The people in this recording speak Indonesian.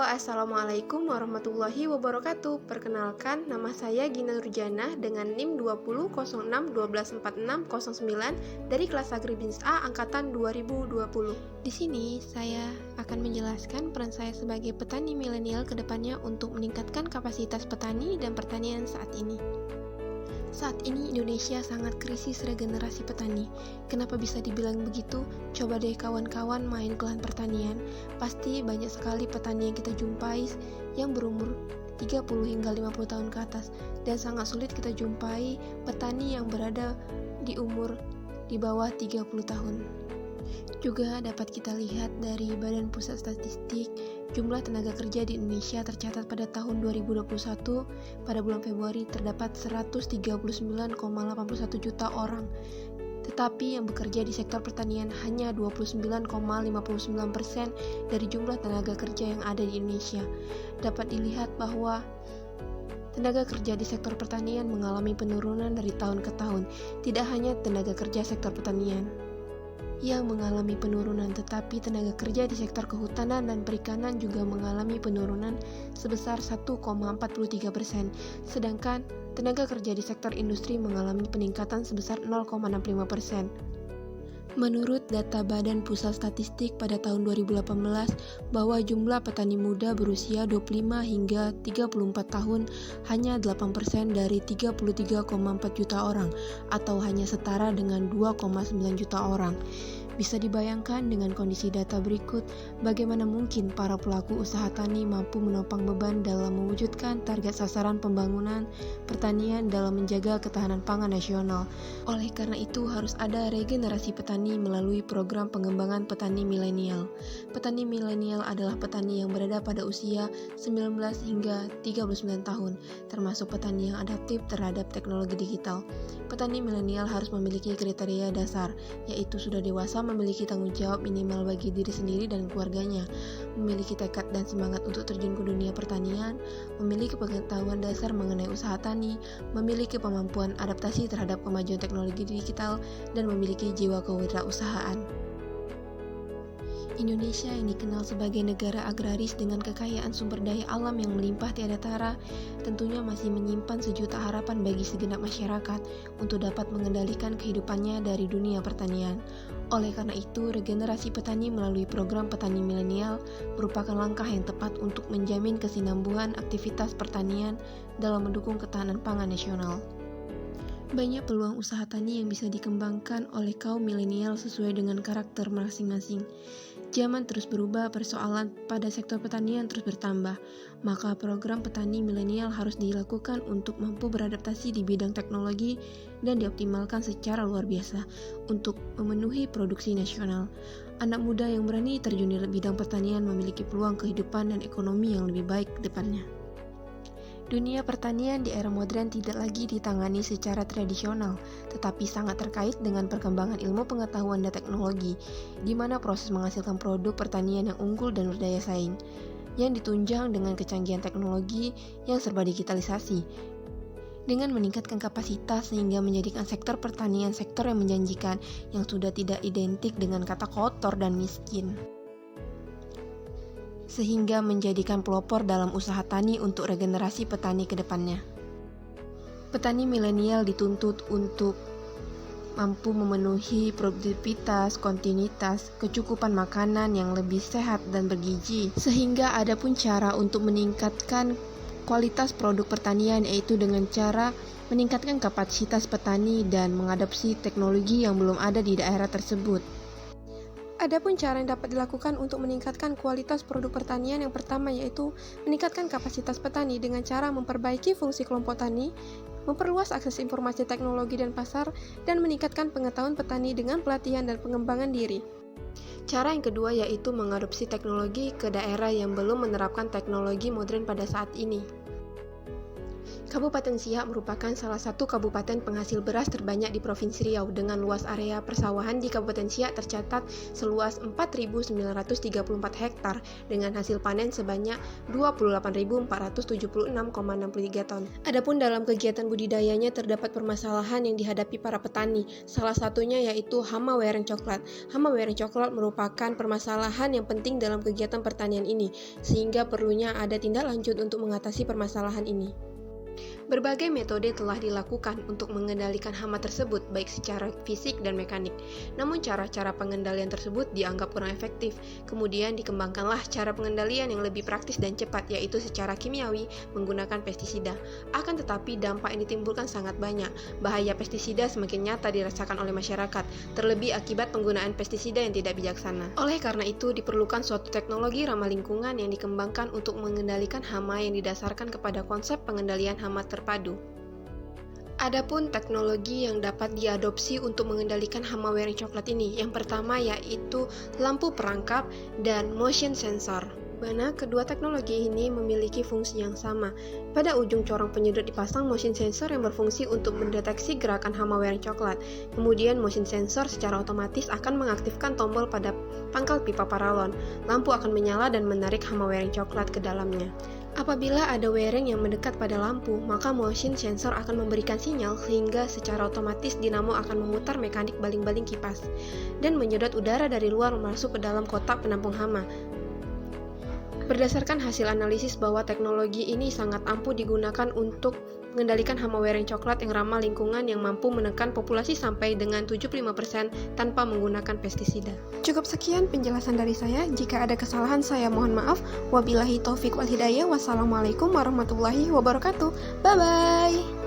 Assalamualaikum warahmatullahi wabarakatuh. Perkenalkan, nama saya Gina Nurjana dengan NIM 20 06 12 46 09 dari kelas Agribisnis A angkatan 2020. Di sini saya akan menjelaskan peran saya sebagai petani milenial ke depannya untuk meningkatkan kapasitas petani dan pertanian saat ini. Saat ini Indonesia sangat krisis regenerasi petani. Kenapa bisa dibilang begitu? Coba deh kawan-kawan main ke lahan pertanian. Pasti banyak sekali petani yang kita jumpai yang berumur 30 hingga 50 tahun ke atas. Dan sangat sulit kita jumpai petani yang berada di umur di bawah 30 tahun. Juga dapat kita lihat dari Badan Pusat Statistik, jumlah tenaga kerja di Indonesia tercatat pada tahun 2021 pada bulan Februari terdapat 139,81 juta orang. Tetapi yang bekerja di sektor pertanian hanya 29,59% dari jumlah tenaga kerja yang ada di Indonesia. Dapat dilihat bahwa tenaga kerja di sektor pertanian mengalami penurunan dari tahun ke tahun. Tidak hanya tenaga kerja sektor pertanian yang mengalami penurunan, tetapi tenaga kerja di sektor kehutanan dan perikanan juga mengalami penurunan sebesar 1,43%, sedangkan tenaga kerja di sektor industri mengalami peningkatan sebesar 0,65%. Menurut data Badan Pusat Statistik pada tahun 2018, bahwa jumlah petani muda berusia 25 hingga 34 tahun hanya 8% dari 33,4 juta orang, atau hanya setara dengan 2,9 juta orang. Bisa dibayangkan dengan kondisi data berikut, bagaimana mungkin para pelaku usaha tani mampu menopang beban dalam mewujudkan target sasaran pembangunan pertanian dalam menjaga ketahanan pangan nasional. Oleh karena itu, harus ada regenerasi petani melalui program pengembangan petani milenial. Petani milenial adalah petani yang berada pada usia 19 hingga 39 tahun, termasuk petani yang adaptif terhadap teknologi digital. Petani milenial harus memiliki kriteria dasar, yaitu sudah dewasa, memiliki tanggung jawab minimal bagi diri sendiri dan keluarganya, memiliki tekad dan semangat untuk terjun ke dunia pertanian, memiliki pengetahuan dasar mengenai usaha tani, memiliki kemampuan adaptasi terhadap kemajuan teknologi digital, dan memiliki jiwa kewirausahaan. Indonesia yang dikenal sebagai negara agraris dengan kekayaan sumber daya alam yang melimpah tiada tara, tentunya masih menyimpan sejuta harapan bagi segenap masyarakat untuk dapat mengendalikan kehidupannya dari dunia pertanian. Oleh karena itu, regenerasi petani melalui program petani milenial merupakan langkah yang tepat untuk menjamin kesinambungan aktivitas pertanian dalam mendukung ketahanan pangan nasional. Banyak peluang usaha tani yang bisa dikembangkan oleh kaum milenial sesuai dengan karakter masing-masing. Zaman terus berubah, persoalan pada sektor pertanian terus bertambah, maka program petani milenial harus dilakukan untuk mampu beradaptasi di bidang teknologi dan dioptimalkan secara luar biasa untuk memenuhi produksi nasional. Anak muda yang berani terjun di bidang pertanian memiliki peluang kehidupan dan ekonomi yang lebih baik ke depannya. Dunia pertanian di era modern tidak lagi ditangani secara tradisional, tetapi sangat terkait dengan perkembangan ilmu pengetahuan dan teknologi, di mana proses menghasilkan produk pertanian yang unggul dan berdaya saing, yang ditunjang dengan kecanggihan teknologi yang serba digitalisasi. Dengan meningkatkan kapasitas sehingga menjadikan sektor pertanian sektor yang menjanjikan, yang sudah tidak identik dengan kata kotor dan miskin, sehingga menjadikan pelopor dalam usaha tani untuk regenerasi petani ke depannya. Petani milenial dituntut untuk mampu memenuhi produktivitas, kontinuitas, kecukupan makanan yang lebih sehat dan bergizi, sehingga ada pun cara untuk meningkatkan kualitas produk pertanian, yaitu dengan cara meningkatkan kapasitas petani dan mengadopsi teknologi yang belum ada di daerah tersebut. Adapun cara yang dapat dilakukan untuk meningkatkan kualitas produk pertanian, yang pertama yaitu meningkatkan kapasitas petani dengan cara memperbaiki fungsi kelompok tani, memperluas akses informasi teknologi dan pasar, dan meningkatkan pengetahuan petani dengan pelatihan dan pengembangan diri. Cara yang kedua yaitu mengadopsi teknologi ke daerah yang belum menerapkan teknologi modern pada saat ini. Kabupaten Siak merupakan salah satu kabupaten penghasil beras terbanyak di Provinsi Riau dengan luas area persawahan di Kabupaten Siak tercatat seluas 4.934 hektar dengan hasil panen sebanyak 28.476,63 ton. Adapun dalam kegiatan budidayanya terdapat permasalahan yang dihadapi para petani, salah satunya yaitu hama wereng coklat. Hama wereng coklat merupakan permasalahan yang penting dalam kegiatan pertanian ini, sehingga perlunya ada tindak lanjut untuk mengatasi permasalahan ini. Berbagai metode telah dilakukan untuk mengendalikan hama tersebut, baik secara fisik dan mekanik. Namun cara-cara pengendalian tersebut dianggap kurang efektif. Kemudian dikembangkanlah cara pengendalian yang lebih praktis dan cepat, yaitu secara kimiawi menggunakan pestisida. Akan tetapi dampak yang ditimbulkan sangat banyak. Bahaya pestisida semakin nyata dirasakan oleh masyarakat, terlebih akibat penggunaan pestisida yang tidak bijaksana. Oleh karena itu, diperlukan suatu teknologi ramah lingkungan yang dikembangkan untuk mengendalikan hama yang didasarkan kepada konsep pengendalian hama terpadu. Adapun teknologi yang dapat diadopsi untuk mengendalikan hama wereng coklat ini, yang pertama yaitu lampu perangkap dan motion sensor. Mana kedua teknologi ini memiliki fungsi yang sama. Pada ujung corong penyedot dipasang motion sensor yang berfungsi untuk mendeteksi gerakan hama wereng coklat. Kemudian motion sensor secara otomatis akan mengaktifkan tombol pada pangkal pipa paralon. Lampu akan menyala dan menarik hama wereng coklat ke dalamnya. Apabila ada wereng yang mendekat pada lampu, maka motion sensor akan memberikan sinyal sehingga secara otomatis dinamo akan memutar mekanik baling-baling kipas dan menyedot udara dari luar masuk ke dalam kotak penampung hama. Berdasarkan hasil analisis bahwa teknologi ini sangat ampuh digunakan untuk mengendalikan hama wereng coklat yang ramah lingkungan yang mampu menekan populasi sampai dengan 75% tanpa menggunakan pestisida. Cukup sekian penjelasan dari saya. Jika ada kesalahan saya mohon maaf. Wabillahi taufik wal hidayah. Wassalamualaikum warahmatullahi wabarakatuh. Bye bye.